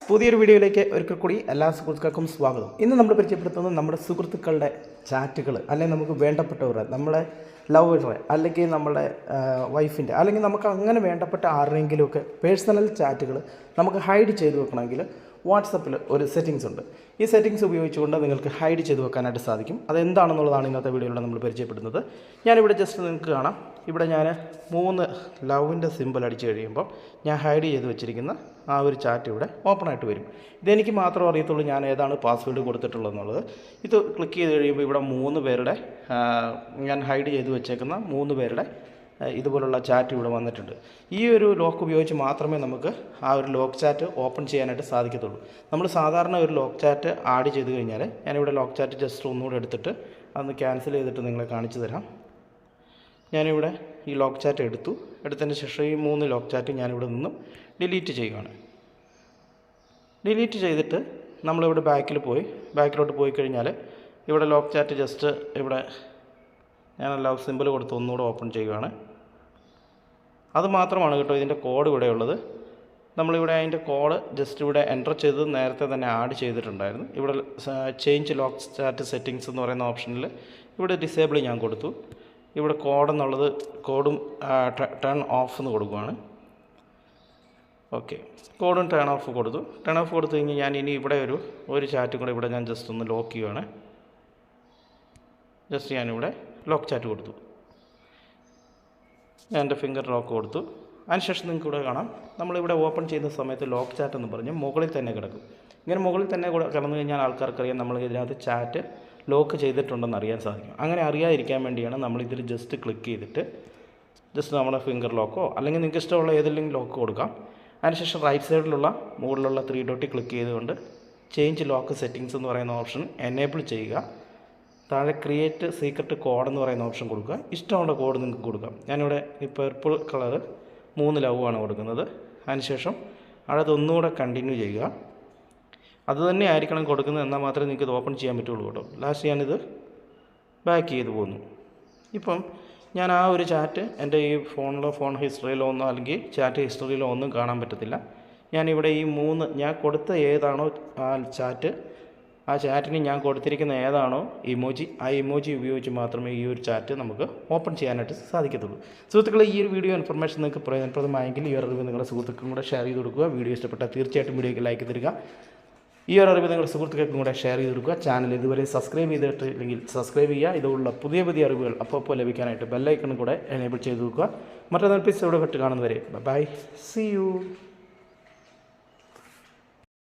പുതിയൊരു വീഡിയോയിലേക്ക് ഒരിക്കൽ കൂടി എല്ലാ സുഹൃത്തുക്കൾക്കും സ്വാഗതം. ഇന്ന് നമ്മൾ പരിചയപ്പെടുത്തുന്നത് നമ്മുടെ സുഹൃത്തുക്കളുടെ ചാറ്റുകൾ, അല്ലെങ്കിൽ നമുക്ക് വേണ്ടപ്പെട്ടവരെ, നമ്മളെ ലവറെ, അല്ലെങ്കിൽ നമ്മുടെ വൈഫിൻ്റെ, അല്ലെങ്കിൽ നമുക്ക് അങ്ങനെ വേണ്ടപ്പെട്ട ആരുടെയെങ്കിലുമൊക്കെ പേഴ്സണൽ ചാറ്റുകൾ നമുക്ക് ഹൈഡ് ചെയ്ത് വെക്കണമെങ്കിൽ വാട്സപ്പിൽ ഒരു സെറ്റിങ്സ് ഉണ്ട്. ഈ സെറ്റിങ്സ് ഉപയോഗിച്ചുകൊണ്ട് നിങ്ങൾക്ക് ഹൈഡ് ചെയ്ത് വെക്കാനായിട്ട് സാധിക്കും. അതെന്താണെന്നുള്ളതാണ് ഇന്നത്തെ വീഡിയോയിലൂടെ നമ്മൾ പരിചയപ്പെടുന്നത്. ഞാനിവിടെ ജസ്റ്റ് നിങ്ങൾക്ക് കാണാം. ഇവിടെ ഞാൻ 3 ലവിൻ്റെ സിമ്പിൾ അടിച്ച് കഴിയുമ്പോൾ ഞാൻ ഹൈഡ് ചെയ്ത് വെച്ചിരിക്കുന്ന ആ ഒരു ചാറ്റ് ഇവിടെ ഓപ്പണായിട്ട് വരും. ഇതെനിക്ക് മാത്രം അറിയത്തുള്ളൂ ഞാൻ ഏതാണ് പാസ്വേഡ് കൊടുത്തിട്ടുള്ളതെന്നുള്ളത്. ഇത് ക്ലിക്ക് ചെയ്ത് കഴിയുമ്പോൾ ഇവിടെ 3 പേരുടെ ഞാൻ ഹൈഡ് ചെയ്ത് വെച്ചേക്കുന്ന 3 പേരുടെ ഇതുപോലുള്ള ചാറ്റ് ഇവിടെ വന്നിട്ടുണ്ട്. ഈ ഒരു ലോക്ക് ഉപയോഗിച്ച് മാത്രമേ നമുക്ക് ആ ഒരു ലോക്ക് ചാറ്റ് ഓപ്പൺ ചെയ്യാനായിട്ട് സാധിക്കത്തുള്ളൂ. നമ്മൾ സാധാരണ ഒരു ലോക്ക് ചാറ്റ് ആഡ് ചെയ്ത് കഴിഞ്ഞാൽ, ഞാനിവിടെ ലോക്ക് ചാറ്റ് ജസ്റ്റ് ഒന്നുകൂടെ എടുത്തിട്ട് അതൊന്ന് ക്യാൻസൽ ചെയ്തിട്ട് നിങ്ങളെ കാണിച്ചു തരാം. ഞാനിവിടെ ഈ ലോക്ക് ചാറ്റ് എടുത്തതിന് ശേഷം ഈ 3 ലോക്ക് ചാറ്റ് ഞാനിവിടെ നിന്നും ഡിലീറ്റ് ചെയ്യുകയാണ്. ഡിലീറ്റ് ചെയ്തിട്ട് നമ്മളിവിടെ ബാക്കിലോട്ട് പോയി കഴിഞ്ഞാൽ ഇവിടെ ലോക്ക് ചാറ്റ് ജസ്റ്റ് ഇവിടെ ഞാൻ ലവ് സിമ്പിൾ കൊടുത്ത് ഒന്നുകൂടെ ഓപ്പൺ ചെയ്യുകയാണ്. അത് മാത്രമാണ് കേട്ടോ ഇതിൻ്റെ കോഡ് ഇവിടെ ഉള്ളത്. നമ്മളിവിടെ അതിൻ്റെ കോഡ് ജസ്റ്റ് ഇവിടെ എൻ്റർ ചെയ്ത് നേരത്തെ തന്നെ ആഡ് ചെയ്തിട്ടുണ്ടായിരുന്നു. ഇവിടെ ചേഞ്ച് ലോക്ക് ചാറ്റ് സെറ്റിങ്സ് എന്ന് പറയുന്ന ഓപ്ഷനിൽ ഇവിടെ ഡിസേബിൾ ഞാൻ കൊടുത്തു. ഇവിടെ കോഡെന്നുള്ളത് കോഡും ടേൺ ഓഫ് എന്ന് കൊടുക്കുകയാണ്. ഓക്കെ, കോഡും ടേൺ ഓഫ് കൊടുത്തു. ടേൺ ഓഫ് കൊടുത്തു കഴിഞ്ഞാൽ ഞാൻ ഇനി ഇവിടെ ഒരു ചാറ്റും കൂടെ ഇവിടെ ഞാൻ ജസ്റ്റ് ഒന്ന് ലോക്ക് ചെയ്യുകയാണ്. ജസ്റ്റ് ഞാനിവിടെ ലോക്ക് ചാറ്റ് കൊടുത്തു. ഞാൻ എൻ്റെ ഫിംഗർ ലോക്ക് കൊടുത്തു. അതിനുശേഷം നിങ്ങൾക്ക് ഇവിടെ കാണാം, നമ്മളിവിടെ ഓപ്പൺ ചെയ്യുന്ന സമയത്ത് ലോക്ക് ചാറ്റ് എന്ന് പറഞ്ഞ് മുകളിൽ തന്നെ കിടക്കും. ഇങ്ങനെ മുകളിൽ തന്നെ കിടന്നു കഴിഞ്ഞാൽ ആൾക്കാർക്കറിയാം നമ്മൾ ഇതിനകത്ത് ചാറ്റ് ലോക്ക് ചെയ്തിട്ടുണ്ടെന്ന് അറിയാൻ സാധിക്കും. അങ്ങനെ അറിയാതിരിക്കാൻ വേണ്ടിയാണ് നമ്മളിതിൽ ജസ്റ്റ് ക്ലിക്ക് ചെയ്തിട്ട് ജസ്റ്റ് നമ്മുടെ ഫിംഗർ ലോക്കോ അല്ലെങ്കിൽ നിങ്ങൾക്ക് ഇഷ്ടമുള്ള ഏതെങ്കിലും ലോക്ക് കൊടുക്കാം. അതിനുശേഷം റൈറ്റ് സൈഡിലുള്ള മുകളിലുള്ള 3 ഡോട്ടിൽ ക്ലിക്ക് ചെയ്തുകൊണ്ട് ചേഞ്ച് ലോക്ക് സെറ്റിങ്സ് എന്ന് പറയുന്ന ഓപ്ഷൻ എനേബിൾ ചെയ്യുക. താഴെ ക്രിയേറ്റ് സീക്രട്ട് കോഡ് എന്ന് പറയുന്ന ഓപ്ഷൻ കൊടുക്കുക. ഇഷ്ടമുള്ള കോഡ് നിങ്ങൾക്ക് കൊടുക്കാം. ഞാനിവിടെ ഈ പർപ്പിൾ കളർ 3 ലവ് ആണ് കൊടുക്കുന്നത്. അതിനുശേഷം അതൊന്നുകൂടെ കണ്ടിന്യൂ ചെയ്യുക. അതുതന്നെ ആയിരിക്കണം കൊടുക്കുന്നത്, എന്നാൽ മാത്രമേ നിങ്ങൾക്ക് ഇത് ഓപ്പൺ ചെയ്യാൻ പറ്റുള്ളൂ കേട്ടോ. ലാസ്റ്റ് ഞാനിത് ബാക്ക് ചെയ്ത് പോകുന്നു. ഇപ്പം ഞാൻ ആ ഒരു ചാറ്റ് എൻ്റെ ഈ ഫോൺ ഹിസ്റ്ററിയിലോ ഒന്നോ അല്ലെങ്കിൽ ചാറ്റ് ഹിസ്റ്ററിയിലോ ഒന്നും കാണാൻ പറ്റത്തില്ല. ഞാനിവിടെ ഈ 3 ഞാൻ കൊടുത്ത ഏതാണോ ആ ചാറ്റ്, ആ ചാറ്റിന് ഞാൻ കൊടുത്തിരിക്കുന്ന ഏതാണോ ഇമോജി, ആ ഇമോജി ഉപയോഗിച്ച് മാത്രമേ ഈ ഒരു ചാറ്റ് നമുക്ക് ഓപ്പൺ ചെയ്യാനായിട്ട് സാധിക്കത്തുള്ളൂ. സുഹൃത്തുക്കളെ, ഈ ഒരു വീഡിയോ ഇൻഫർമേഷൻ നിങ്ങൾക്ക് പ്രയോജനപ്രദമായെങ്കിൽ ഈ അറിവ് നിങ്ങളുടെ സുഹൃത്തുക്കളും കൂടെ ഷെയർ ചെയ്ത് കൊടുക്കുക. വീഡിയോ ഇഷ്ടപ്പെട്ടാൽ തീർച്ചയായിട്ടും വീഡിയോയ്ക്ക് ലൈക്ക് തരിക. ഈ ഒരു അറിവ് നിങ്ങളുടെ സുഹൃത്തുക്കൾക്കും കൂടെ ഷെയർ ചെയ്ത് കൊടുക്കുക. ചാനൽ ഇതുവരെ സബ്സ്ക്രൈബ് ചെയ്തിട്ടില്ലെങ്കിൽ സബ്സ്ക്രൈബ് ചെയ്യുക. ഇതുപോലുള്ള പുതിയ അറിവുകൾ അപ്പോൾ ലഭിക്കാനായിട്ട് ബെല്ലൈക്കണും കൂടെ എനേബിൾ ചെയ്ത് കൊടുക്കുക. മറ്റൊരു എപ്പിസോഡ് കാണുന്നവരെ ബൈ, സീ യു.